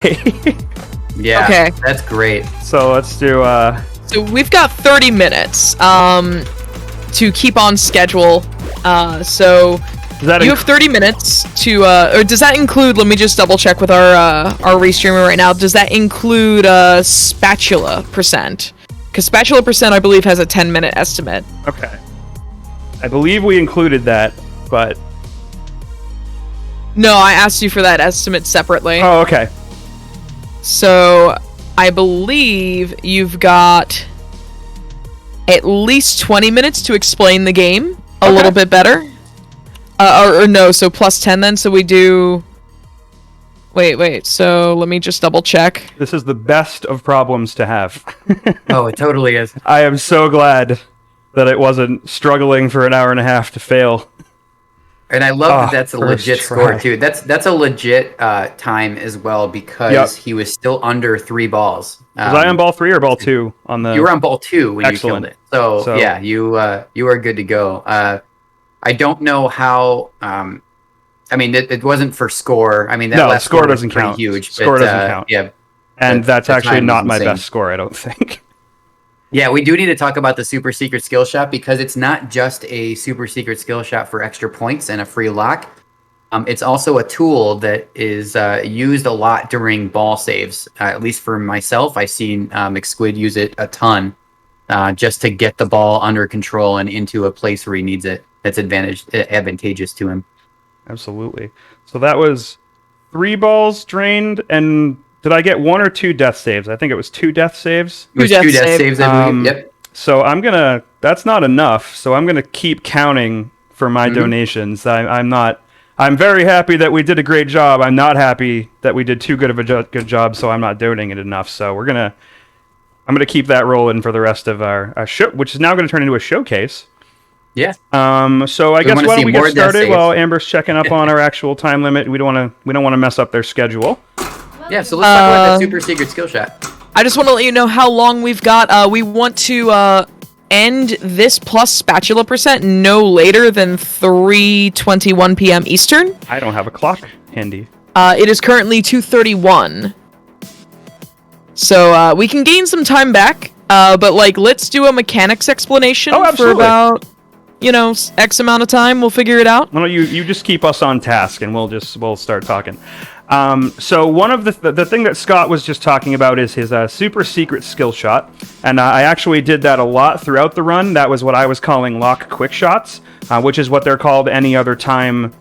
Yeah, Okay. that's great. So let's do. So we've got 30 minutes to keep on schedule. So you have 30 minutes to, or does that include? Let me just double check with our restreamer right now. Does that include spatula percent? Because spatula percent, I believe, has a 10-minute estimate. Okay. I believe we included that, but. No, I asked you for that estimate separately. Oh, okay. So I believe you've got at least 20 minutes to explain the game a little bit better. Or no, so plus 10 then, so we do... Wait, so let me just double check. This is the best of problems to have. Oh, it totally is. I am so glad that it wasn't struggling for an hour and a half to fail. And I love that that's a legit score, too. That's a legit time as well, because he was still under 3 balls. Was I on ball 3 or ball 2? You were on ball 2 when you killed it. So yeah, you are good to go. I don't know how... I mean, it wasn't for score. I mean, that last score doesn't count. Huge, score doesn't count. Yeah, and that's actually not my best score, I don't think. Yeah, we do need to talk about the super secret skill shot, because it's not just a super secret skill shot for extra points and a free lock. It's also a tool that is used a lot during ball saves. At least for myself, I've seen McSquid use it a ton, just to get the ball under control and into a place where he needs it. That's advantageous to him. Absolutely. So that was 3 balls drained, and did I get 1 or 2 death saves? I think it was 2 death saves. It was 2 death saves, I believe. Yep. So that's not enough, so I'm gonna keep counting for my donations. I'm very happy that we did a great job. I'm not happy that we did too good of a good job, so I'm not donating it enough. So I'm gonna keep that rolling for the rest of our show, which is now gonna turn into a showcase. Yeah. So I guess why don't we get started while Amber's checking up on our actual time limit? We don't want to mess up their schedule. Yeah. So let's talk about that super secret skill shot. I just want to let you know how long we've got. We want to end this plus spatula percent no later than 3:21 p.m. Eastern. I don't have a clock handy. It is currently 2:31. So we can gain some time back. But let's do a mechanics explanation for about X amount of time. We'll figure it out. Well, you just keep us on task, and we'll start talking. So one of the thing that Scott was just talking about is his super secret skill shot, and I actually did that a lot throughout the run. That was what I was calling lock quick shots, which is what they're called any other time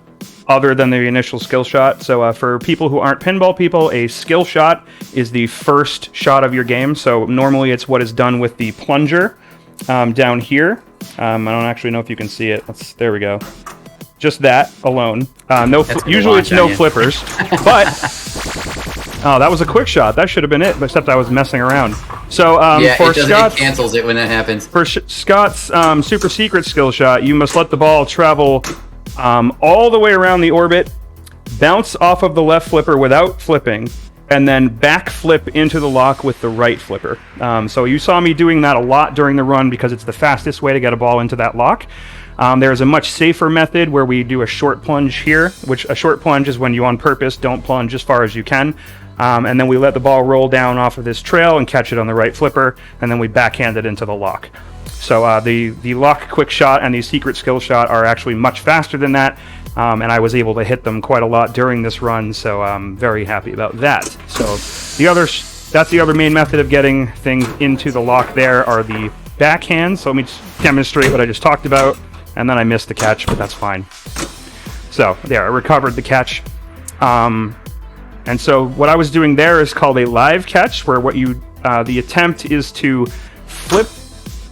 other than the initial skill shot. So for people who aren't pinball people, a skill shot is the first shot of your game. So normally it's what is done with the plunger down here. I don't actually know if you can see it. There we go. Just that alone. Usually it's no flippers, but that was a quick shot. That should have been it, except I was messing around. So for Scott's, it cancels it when that happens. For Scott's super secret skill shot, you must let the ball travel all the way around the orbit, bounce off of the left flipper without flipping, and then back flip into the lock with the right flipper. So you saw me doing that a lot during the run because it's the fastest way to get a ball into that lock. There's a much safer method where we do a short plunge here, which a short plunge is when you on purpose don't plunge as far as you can. And then we let the ball roll down off of this trail and catch it on the right flipper, and then we backhand it into the lock. So the lock quick shot and the secret skill shot are actually much faster than that. And I was able to hit them quite a lot during this run, so I'm very happy about that. So that's the other main method of getting things into the lock there are the backhands. So let me just demonstrate what I just talked about, and then I missed the catch, but that's fine. So there, I recovered the catch. And so what I was doing there is called a live catch, where the attempt is to flip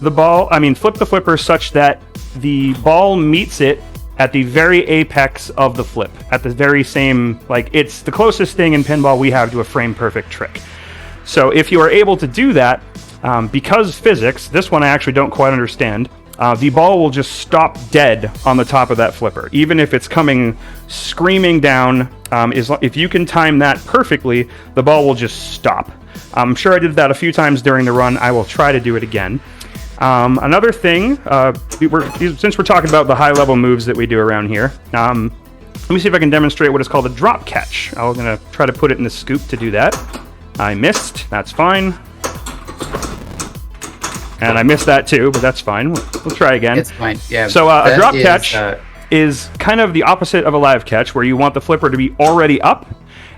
the flipper such that the ball meets it at the very apex of the flip, at the very same, it's the closest thing in pinball we have to a frame perfect trick. So if you are able to do that, because physics, this one I actually don't quite understand, the ball will just stop dead on the top of that flipper, even if it's coming screaming down. If you can time that perfectly, the ball will just stop. I'm sure I did that a few times during the run. I will try to do it again. Another thing, since we're talking about the high-level moves that we do around here, Let me see if I can demonstrate what is called a drop catch. I'm going to try to put it in the scoop to do that. I missed. That's fine. And I missed that too, but that's fine. We'll try again. It's fine. Yeah. So a drop catch is kind of the opposite of a live catch, where you want the flipper to be already up,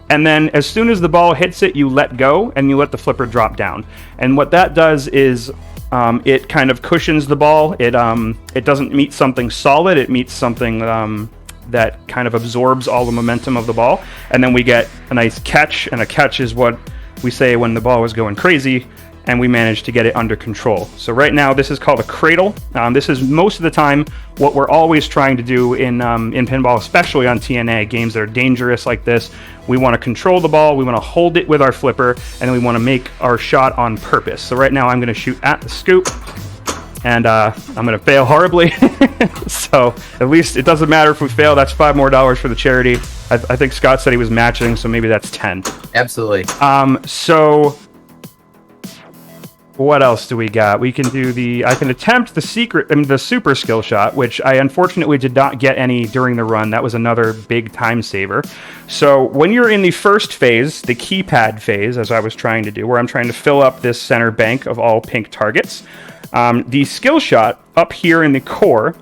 and then as soon as the ball hits it, you let go and you let the flipper drop down. And what that does is it kind of cushions the ball. It doesn't meet something solid. It meets something that kind of absorbs all the momentum of the ball, and then we get a nice catch. And a catch is what we say when the ball is going crazy and we managed to get it under control. So right now this is called a cradle. This is most of the time what we're always trying to do in pinball, especially on TNA games that are dangerous like this. We want to control the ball, we want to hold it with our flipper, and we want to make our shot on purpose. So right now I'm going to shoot at the scoop, and I'm going to fail horribly. So at least it doesn't matter if we fail. That's $5 more for the charity. I think Scott said he was matching, so maybe that's 10. Absolutely. So what else do we got? We can do I can attempt the super skill shot, which I unfortunately did not get any during the run. That was another big time saver. So when you're in the first phase, the keypad phase, as I was trying to do, where I'm trying to fill up this center bank of all pink targets, the skill shot up here in the core,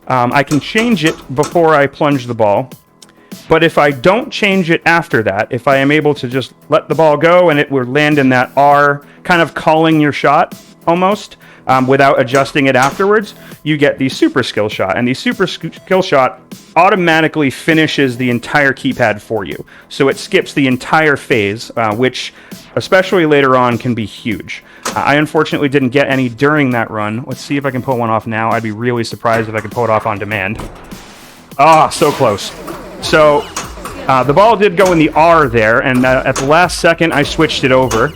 I can change it before I plunge the ball. But if I don't change it after that, if I am able to just let the ball go and it will land in that R, kind of calling your shot almost, without adjusting it afterwards, you get the super skill shot. And the super skill shot automatically finishes the entire keypad for you. So it skips the entire phase, which, especially later on, can be huge. I unfortunately didn't get any during that run. Let's see if I can pull one off now. I'd be really surprised if I could pull it off on demand. Ah, so close. So the ball did go in the R there, and at the last second I switched it over.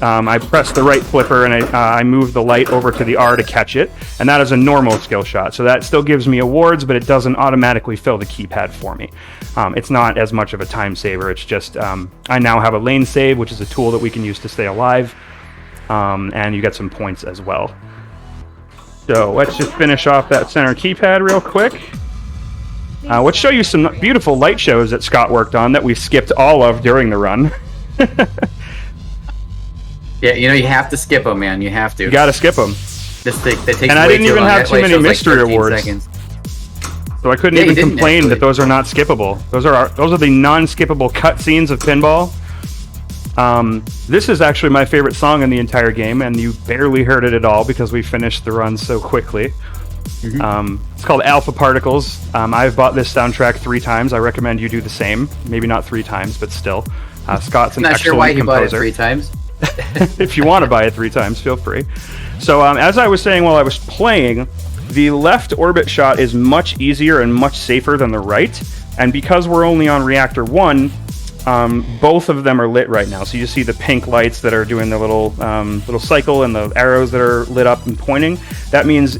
I pressed the right flipper and I moved the light over to the R to catch it, and that is a normal skill shot. So that still gives me awards, but it doesn't automatically fill the keypad for me. It's not as much of a time saver. It's just I now have a lane save, which is a tool that we can use to stay alive, and you get some points as well. So let's just finish off that center keypad real quick. Let's show you some beautiful light shows that Scott worked on that we skipped all of during the run. Yeah, you have to skip them, man. You have to. You gotta skip them. And I didn't even have too many mystery awards, so I couldn't even complain that those are not skippable. Those are the non-skippable cutscenes of pinball. This is actually my favorite song in the entire game, and you barely heard it at all because we finished the run so quickly. It's called Alpha Particles. I've bought this soundtrack 3 times. I recommend you do the same. Maybe not 3 times, but still. Scott's an excellent composer. I'm not sure why he bought it 3 times. If you want to buy it 3 times, feel free. So as I was saying while I was playing, the left orbit shot is much easier and much safer than the right. And because we're only on reactor 1, both of them are lit right now. So you see the pink lights that are doing the little cycle and the arrows that are lit up and pointing. That means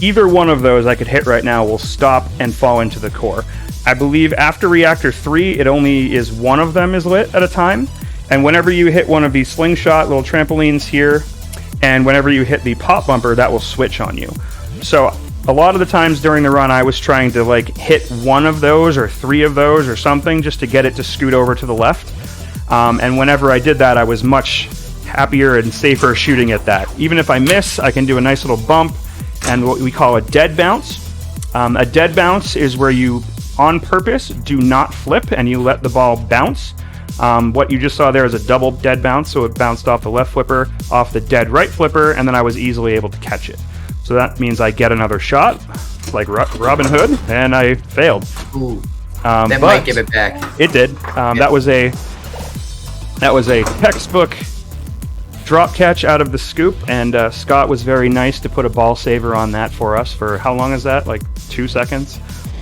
either one of those I could hit right now will stop and fall into the core. I believe after reactor 3, it only is one of them is lit at a time. And whenever you hit one of these slingshot little trampolines here, and whenever you hit the pop bumper, that will switch on you. So a lot of the times during the run, I was trying to hit one of those or 3 of those or something just to get it to scoot over to the left. And whenever I did that, I was much happier and safer shooting at that. Even if I miss, I can do a nice little bump and what we call a dead bounce. A dead bounce is where you, on purpose, do not flip and you let the ball bounce. What you just saw there is a double dead bounce, so it bounced off the left flipper, off the dead right flipper, and then I was easily able to catch it. So that means I get another shot, like Robin Hood, and I failed. Ooh, that might give it back. It did. That was a textbook drop catch out of the scoop, and Scott was very nice to put a ball saver on that for us. For how long is that? Like 2 seconds?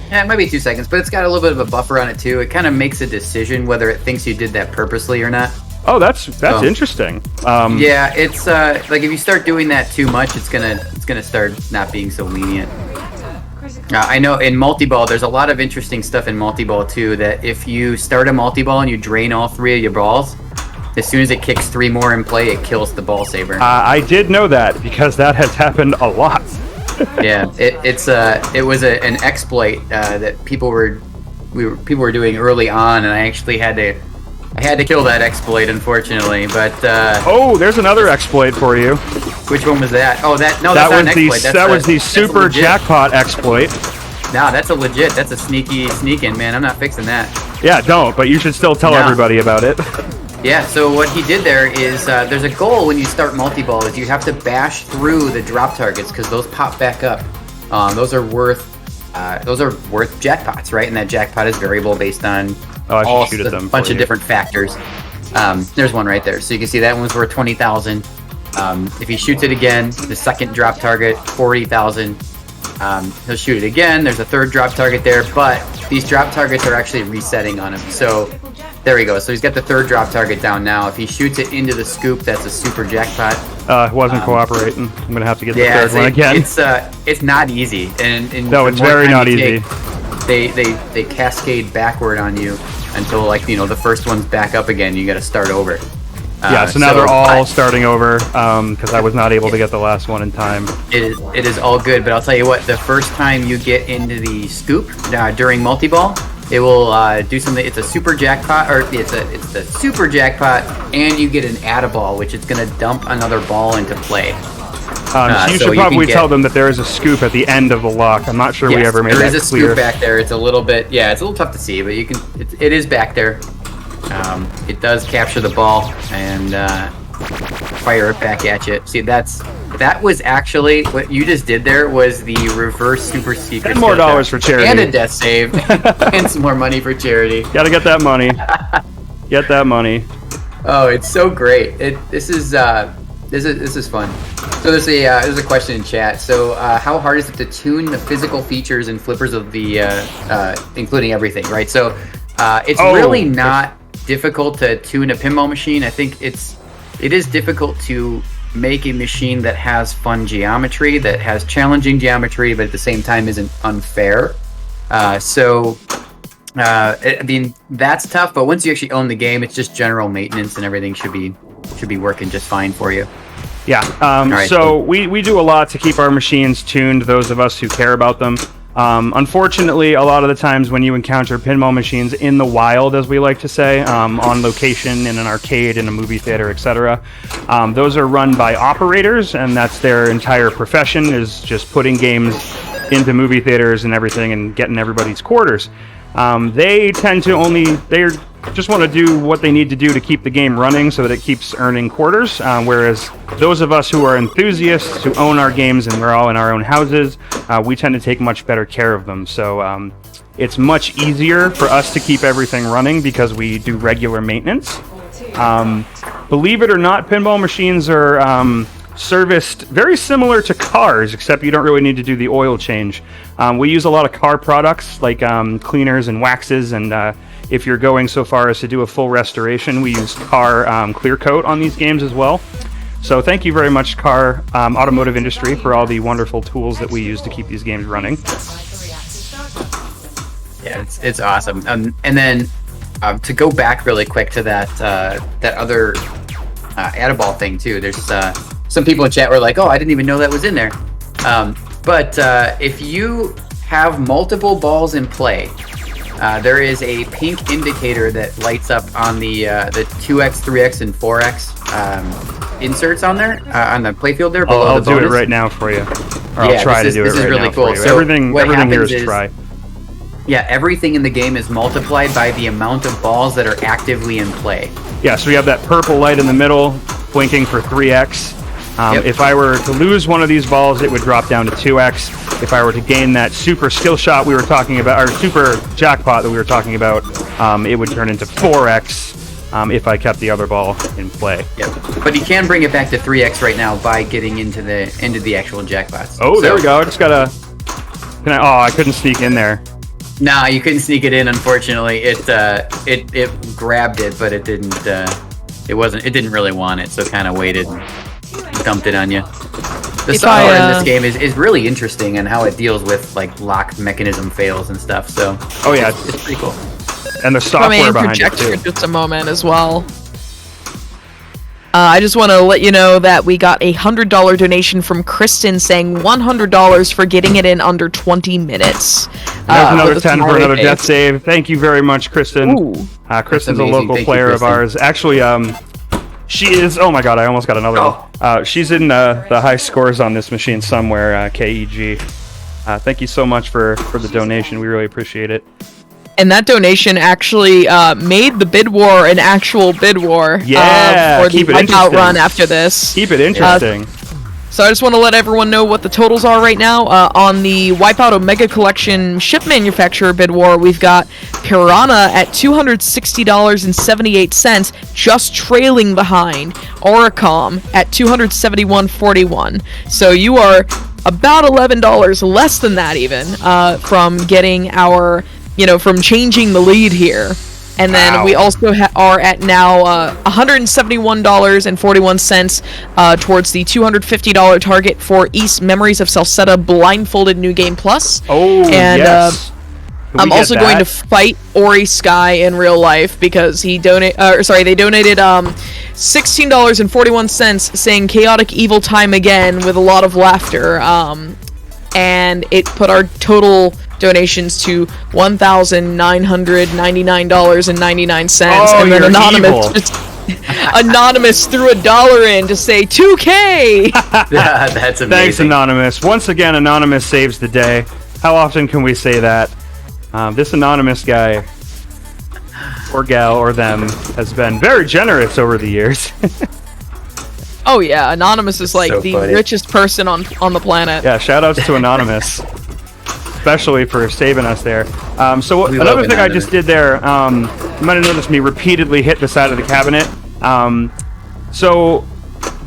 Yeah, it might be 2 seconds, but it's got a little bit of a buffer on it too. It kind of makes a decision whether it thinks you did that purposely or not. Oh, that's interesting. Yeah, it's like if you start doing that too much, it's gonna start not being so lenient. I know in multi-ball, there's a lot of interesting stuff in multi-ball too. That if you start a multi-ball and you drain all 3 of your balls, as soon as it kicks 3 more in play, it kills the ball saver. I did know that because that has happened a lot. Yeah, it was an exploit that people were people were doing early on, and I actually had to kill that exploit, unfortunately. But oh, there's another exploit for you. Which one was that? Oh, that's not an exploit. That was the super jackpot exploit. No, that's a sneak-in, man. I'm not fixing that. Yeah, don't, but you should still tell everybody about it. Yeah, so what he did there is there's a goal when you start multi-ball is you have to bash through the drop targets because those pop back up. Those are worth jackpots, right? And that jackpot is variable based on a bunch of different factors. There's one right there. So you can see that one's worth 20,000. If he shoots it again, the second drop target, 40,000. He'll shoot it again. There's a third drop target there, but these drop targets are actually resetting on him. So there we go. So he's got the third drop target down now. If he shoots it into the scoop, that's a super jackpot. It wasn't cooperating. I'm gonna have to get the third one again. It's not easy, and no, it's very not easy. They cascade backward on you until the first one's back up again. You got to start over. So now they're all starting over because I was not able to get the last one in time. It is all good, but I'll tell you what, the first time you get into the scoop during multi-ball, it will do something. It's a super jackpot, or it's the super jackpot, and you get an add-a-ball, which is going to dump another ball into play. So you should probably tell them that there is a scoop at the end of the lock. I'm not sure we ever made that clear. There is a scoop back there. It's a little bit, it's a little tough to see, but you can. It is back there. It does capture the ball and fire it back at you. See, that was actually what you just did there was the reverse super secret. $10 more for charity. And a death save. And some more money for charity. Gotta get that money. Get that money. Oh, it's so great. This is fun. So there's a question in chat. So how hard is it to tune the physical features and flippers of the including everything, right? So it's really not difficult to tune a pinball machine. I think it is difficult to make a machine that has fun geometry, that has challenging geometry, but at the same time isn't unfair. I mean, that's tough, but once you actually own the game, it's just general maintenance and everything should be working just fine for you. Yeah, right. So we do a lot to keep our machines tuned, those of us who care about them. Unfortunately, a lot of the times when you encounter pinball machines in the wild, as we like to say, on location, in an arcade, in a movie theater, etc., those are run by operators, and that's their entire profession, is just putting games into movie theaters and everything and getting everybody's quarters. They tend to they just want to do what they need to do to keep the game running so that it keeps earning quarters, whereas those of us who are enthusiasts, who own our games and we're all in our own houses, we tend to take much better care of them. So it's much easier for us to keep everything running because we do regular maintenance. Believe it or not, pinball machines are serviced very similar to cars, except you don't really need to do the oil change. We use a lot of car products like cleaners and waxes, and if you're going so far as to do a full restoration, we use car clear coat on these games as well. So thank you very much, car automotive industry, for all the wonderful tools that we use to keep these games running. Yeah, it's awesome. And then to go back really quick to that other add-a-ball thing too. There's some people in chat were like, "Oh, I didn't even know that was in there." But if you have multiple balls in play, there is a pink indicator that lights up on the 2x, 3x, and 4x inserts on there on the playfield there. I'll do it right now for you. Or I'll try to do it right now. This is really cool. So everything here is try. Yeah, everything in the game is multiplied by the amount of balls that are actively in play. Yeah, so we have that purple light in the middle, blinking for 3x. If I were to lose one of these balls, it would drop down to 2x. If I were to gain that super skill shot we were talking about, or super jackpot that we were talking about, it would turn into 4x if I kept the other ball in play. Yep. But you can bring it back to 3x right now by getting into the actual jackpots. Oh, so, there we go. I just gotta. I couldn't sneak in there. Nah, you couldn't sneak it in. Unfortunately, it grabbed it, but it didn't. It didn't really want it, so it kind of waited. Dumped it on you. The software in this game is really interesting and how it deals with like lock mechanism fails and stuff. So it's pretty cool. And the software behind it too. For just a moment as well. I just want to let you know that we got a $100 donation from Kristen saying $100 for getting it in under 20 minutes. There's another 10 for another death save. Thank you very much, Kristen. Kristen's a local player of ours. Actually, she is. Oh my god, I almost got another one. She's in the high scores on this machine somewhere. KEG. Thank you so much for the donation. We really appreciate it. And that donation actually made the bid war an actual bid war. Yeah, for the Wipeout run after this. Keep it interesting. So I just want to let everyone know what the totals are right now. On the Wipeout Omega Collection ship manufacturer bid war, we've got Piranha at $260.78, just trailing behind Oricom at $271.41. So you are about $11 less than that even from getting our, from changing the lead here. And then we also are at now $171.41 towards the $250 target for East Memories of Salsetta Blindfolded New Game Plus. Oh, and, yes. I'm also going to fight Ori Sky in real life because they donated $16.41 saying chaotic evil time again with a lot of laughter. And it put our total donations to $1,999.99, and then Anonymous threw $1 in to say 2K. Yeah, that's amazing. Thanks, Anonymous. Once again, Anonymous saves the day. How often can we say that? This Anonymous guy, or gal, or them, has been very generous over the years. Oh yeah, Anonymous is like the richest person on the planet. Yeah, shoutouts to Anonymous. Especially for saving us there. So another thing I just did there, you might have noticed me repeatedly hit the side of the cabinet. So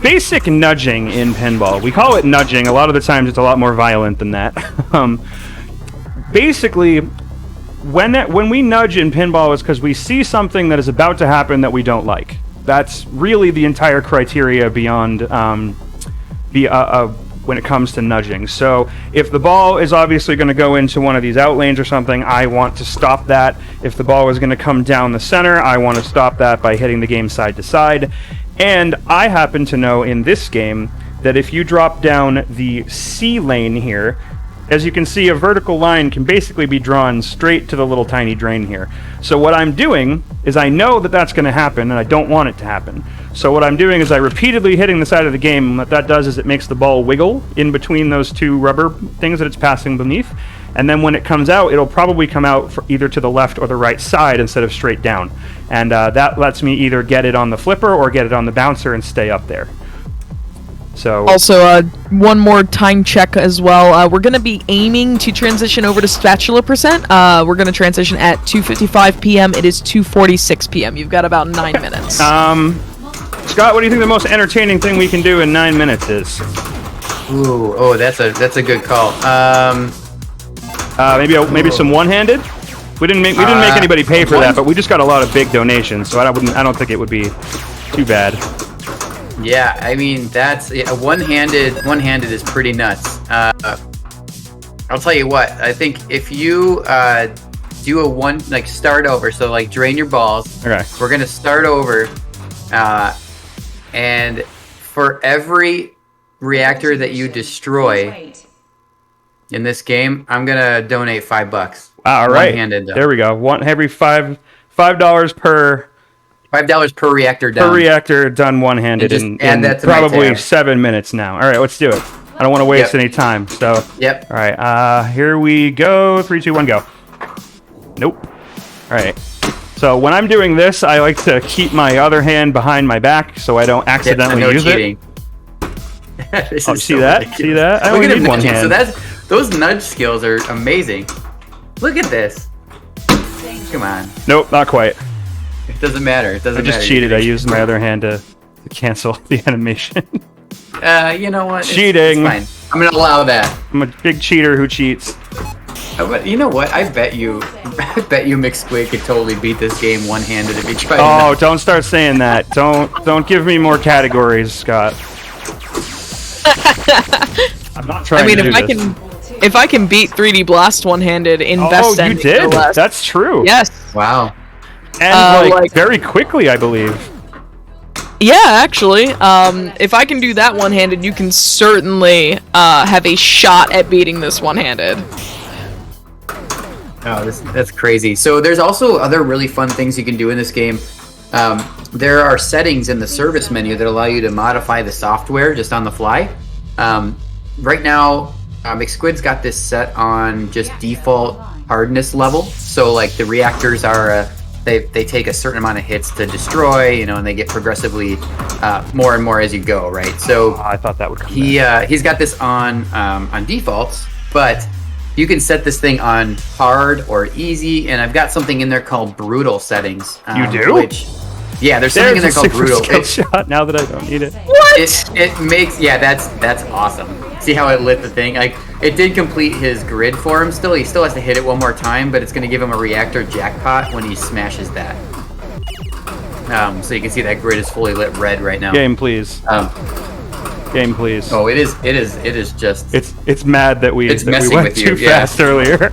basic nudging in pinball, we call it nudging. A lot of the times it's a lot more violent than that. Basically, when we nudge in pinball, it's because we see something that is about to happen that we don't like. That's really the entire criteria beyond when it comes to nudging. So if the ball is obviously going to go into one of these out lanes or something, I want to stop that. If the ball is going to come down the center, I want to stop that by hitting the game side to side. And I happen to know in this game that if you drop down the C lane here, as you can see, a vertical line can basically be drawn straight to the little tiny drain here. So what I'm doing is I know that that's going to happen, and I don't want it to happen. So what I'm doing is I repeatedly hitting the side of the game. What that does is it makes the ball wiggle in between those two rubber things that it's passing beneath. And then when it comes out, it'll probably come out either to the left or the right side instead of straight down. And that lets me either get it on the flipper or get it on the bouncer and stay up there. So also, one more time check as well. We're going to be aiming to transition over to spatula percent. We're going to transition at 2:55 p.m. It is 2:46 p.m. You've got about 9 minutes. Scott, what do you think the most entertaining thing we can do in 9 minutes is? Ooh, oh, that's a good call. Maybe some one-handed. We didn't make anybody pay for that, but we just got a lot of big donations, so I don't think it would be too bad. Yeah, I mean that's one-handed is pretty nuts. I'll tell you what. I think if you do a start over, so like drain your balls. Okay. We're gonna start over, and for every reactor that you destroy in this game, I'm gonna donate $5. All right. One-handed. There we go. Every $5 per. $5 per reactor done. Per reactor done one-handed in probably 7 minutes now. All right, let's do it. I don't want to waste any time. So. Yep. All right. Here we go. 3, 2, 1, go. Nope. All right. So when I'm doing this, I like to keep my other hand behind my back so I don't accidentally use it. See that? See that? I only need one hand. So those nudge skills are amazing. Look at this. Come on. Nope, not quite. It doesn't matter. It doesn't matter. I just cheated. I used my other hand to cancel the animation. You know what? Cheating. It's fine. I'm gonna allow that. I'm a big cheater who cheats. But you know what? I bet you McSquid could totally beat this game one-handed if he tried. Oh, don't start saying that. Don't give me more categories, Scott. I'm not trying to do this. If I can beat 3D Blast one-handed in best ending. Oh, you did? That's true. Yes. Wow. And very quickly, I believe. Yeah, actually, if I can do that one-handed, you can certainly have a shot at beating this one-handed. Oh, that's crazy. So there's also other really fun things you can do in this game. There are settings in the service menu that allow you to modify the software just on the fly. Right now, McSquid's got this set on just default hardness level. So like the reactors are, they take a certain amount of hits to destroy, you know, and they get progressively more and more as you go, right? So I thought that would come he's got this on defaults, but you can set this thing on hard or easy, and I've got something in there called brutal settings. You do? Yeah, there's something in there called brutal. Skill shot now that I don't need it. What? It makes, yeah, that's awesome. See how it lit the thing? Like, it did complete his grid for him still. He still has to hit it one more time, but it's going to give him a reactor jackpot when he smashes that. So you can see that grid is fully lit red right now. Game, please. Game, please. Oh, it is just... It's mad that we went too fast earlier.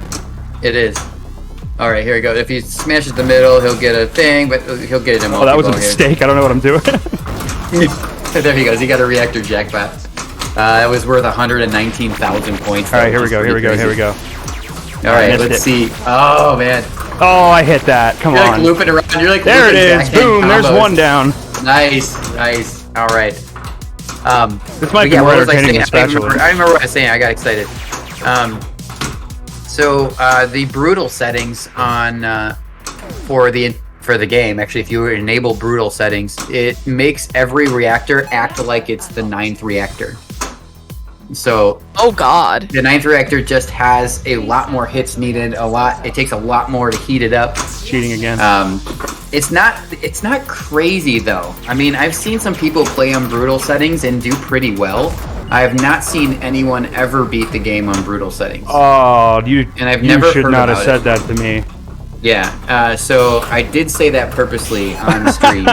It is. All right, here we go. If he smashes the middle, he'll get a thing, but he'll get it in multiple. Oh, that was a mistake. I don't know what I'm doing. There he goes. He got a reactor jackpot. It was worth 119,000 points. All right, here we go. All right, let's see. Oh, man. Oh, I hit that. Come on. You're like looping around. You're like there it is. Boom. Combos. There's one down. Nice. All right. This might be more entertaining especially. I remember what I was saying. I got excited. So the brutal settings on for the game, actually, if you enable brutal settings, it makes every reactor act like it's the 9th reactor. So, oh god, the 9th reactor just has a lot more hits needed. It takes a lot more to heat it up. Cheating again. It's not crazy though. I mean, I've seen some people play on brutal settings and do pretty well. I have not seen anyone ever beat the game on brutal settings. Oh, you should not have said that to me. Yeah, so I did say that purposely on the stream,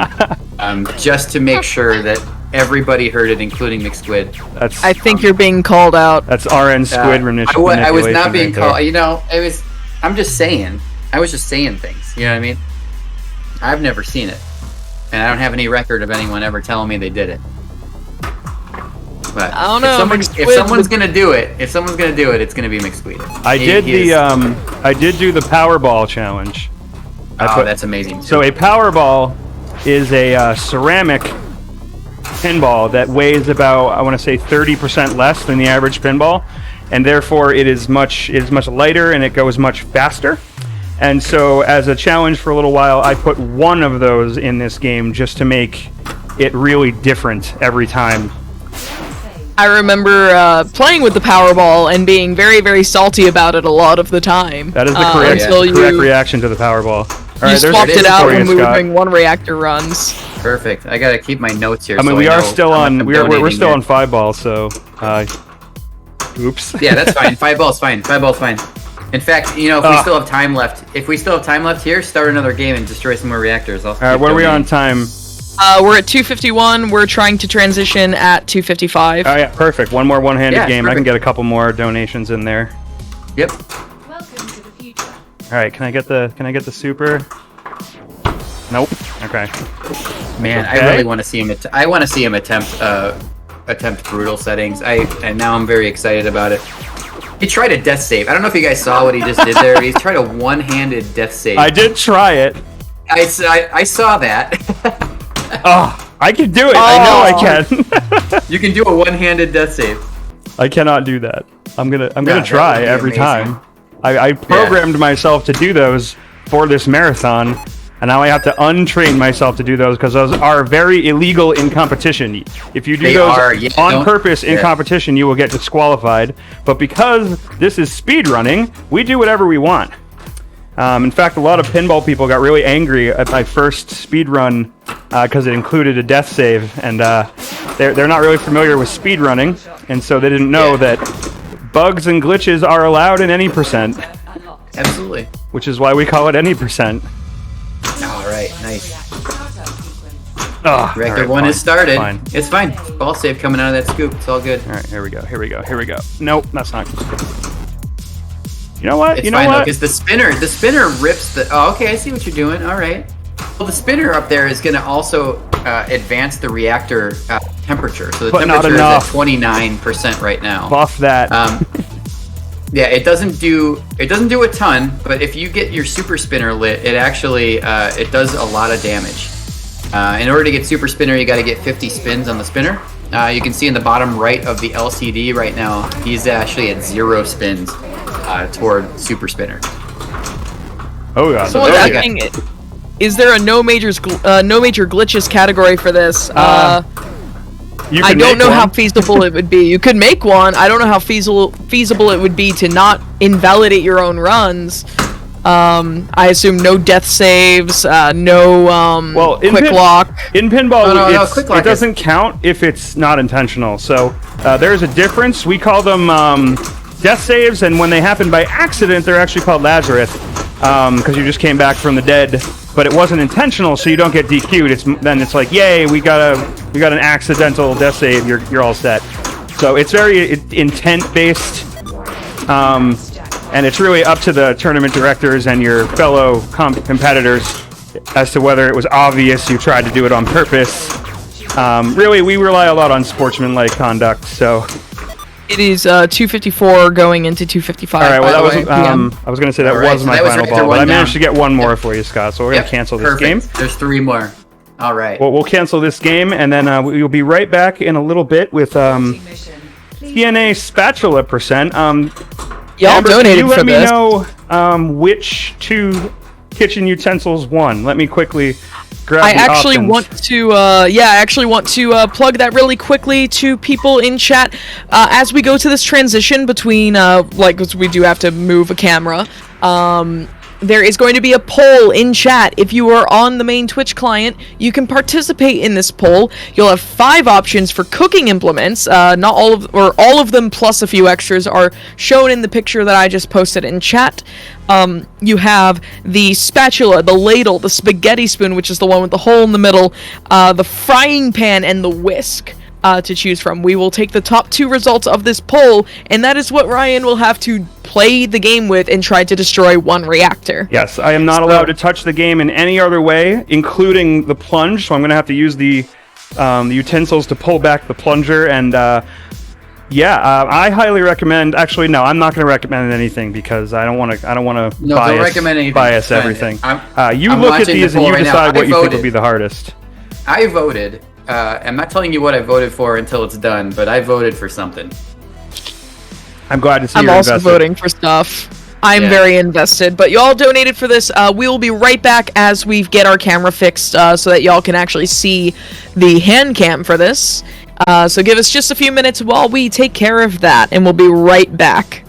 just to make sure that everybody heard it, including McSquid. I think you're being called out. That's RN Squid manipulation. I was not being called. You know, I'm just saying. I was just saying things. You know what I mean? I've never seen it, and I don't have any record of anyone ever telling me they did it. But I don't know. If someone's gonna do it, it's gonna be McSquid. I did do the Powerball challenge. That's amazing. So a Powerball is a ceramic pinball that weighs about, I want to say, 30% less than the average pinball, and therefore it is much lighter and it goes much faster. And so, as a challenge for a little while, I put one of those in this game just to make it really different every time. I remember playing with the Powerball and being very, very salty about it a lot of the time. That is the correct reaction to the Powerball. All you swapped it out when we were doing one reactor runs. Perfect. I gotta keep my notes here. I mean, we are still on. We're still on 5 ball, so. Oops. Yeah, that's fine. 5 ball's fine. 5 ball's fine. In fact, you know, if we still have time left, here, start another game and destroy some more reactors. All right, what are we on time? We're at 2:51. We're trying to transition at 2:55. Oh yeah, perfect. One more one-handed game. Perfect. I can get a couple more donations in there. Yep. Welcome to the future. All right, can I get the super? Nope. Okay. Man, I really want to see him. I want to see him attempt brutal settings. And now I'm very excited about it. He tried a death save. I don't know if you guys saw what he just did there. He tried a one-handed death save. I did try it. I saw that. Oh, I can do it. I know I can. You can do a one-handed death save. I cannot do that. I'm gonna try every time. I programmed myself to do those for this marathon, and now I have to untrain myself to do those because those are very illegal in competition. If you do those on purpose in competition, you will get disqualified. But because this is speedrunning, we do whatever we want. In fact, a lot of pinball people got really angry at my first speedrun because it included a death save, and they're not really familiar with speedrunning, and so they didn't know that bugs and glitches are allowed in any percent. Absolutely. Which is why we call it any percent. All right, nice. Oh, Reactor 1 is started. It's fine. Ball save coming out of that scoop. It's all good. All right, here we go. Nope, that's not good. You know what? It's fine though, because the spinner rips the... Oh, okay, I see what you're doing. All right. Well, the spinner up there is going to also advance the reactor temperature. So the But not temperature is at enough. 29% right now. Buff that. Yeah, it doesn't do a ton, but if you get your super spinner lit, it actually it does a lot of damage. In order to get super spinner, you got to get 50 spins on the spinner. You can see in the bottom right of the LCD right now, he's actually at 0 spins toward super spinner. Oh god. Someone's asking, is there a no major glitches category for this? I don't know how feasible it would be. You could make one. I don't know how feasible it would be to not invalidate your own runs. I assume no death saves, no quick lock. In pinball, quick lock it doesn't count if it's not intentional. So there's a difference. We call them death saves, and when they happen by accident, they're actually called Lazarus, because you just came back from the dead. But it wasn't intentional, so you don't get DQ'd. Then it's like, yay, we got an accidental death save. You're all set. So it's very intent based, and it's really up to the tournament directors and your fellow competitors as to whether it was obvious you tried to do it on purpose. Really, we rely a lot on sportsmanlike conduct. So it is 2:54 going into 2:55. All right, well, that was PM. I was going to say that Right, was so my that was final Raptor ball, but I one managed down. to get one more for you, Scott. So we're going to cancel this game. There's 3 more. All right. Well, we'll cancel this game, and then we'll be right back in a little bit with TNA spatula percent. Y'all Amber, donated can you for let me this. know which 2 kitchen utensils won? Let me quickly grab I the actually options. want to plug that really quickly to people in chat as we go to this transition between because we do have to move a camera. There is going to be a poll in chat. If you are on the main Twitch client, you can participate in this poll. You'll have 5 options for cooking implements. Not all of them plus a few extras are shown in the picture that I just posted in chat. You have the spatula, the ladle, the spaghetti spoon, which is the one with the hole in the middle, the frying pan, and the whisk to choose from. We will take the top 2 results of this poll, and that is what Ryan will have to play the game with and try to destroy 1 reactor. Yes, I am not allowed to touch the game in any other way, including the plunge. So I'm going to have to use the utensils to pull back the plunger. And I highly recommend. Actually, no, I'm not going to recommend anything because I don't want to. No, don't recommend anything. Bias everything. You I'm look at watching the these and poll you right now. decide I what you think voted. would be the hardest. I voted. I'm not telling you what I voted for until it's done, but I voted for something. I'm glad to see I'm you're also invested. voting for stuff. I'm Yeah. very invested, but y'all donated for this. We will be right back as we get our camera fixed so that y'all can actually see the hand cam for this. So give us just a few minutes while we take care of that, and we'll be right back.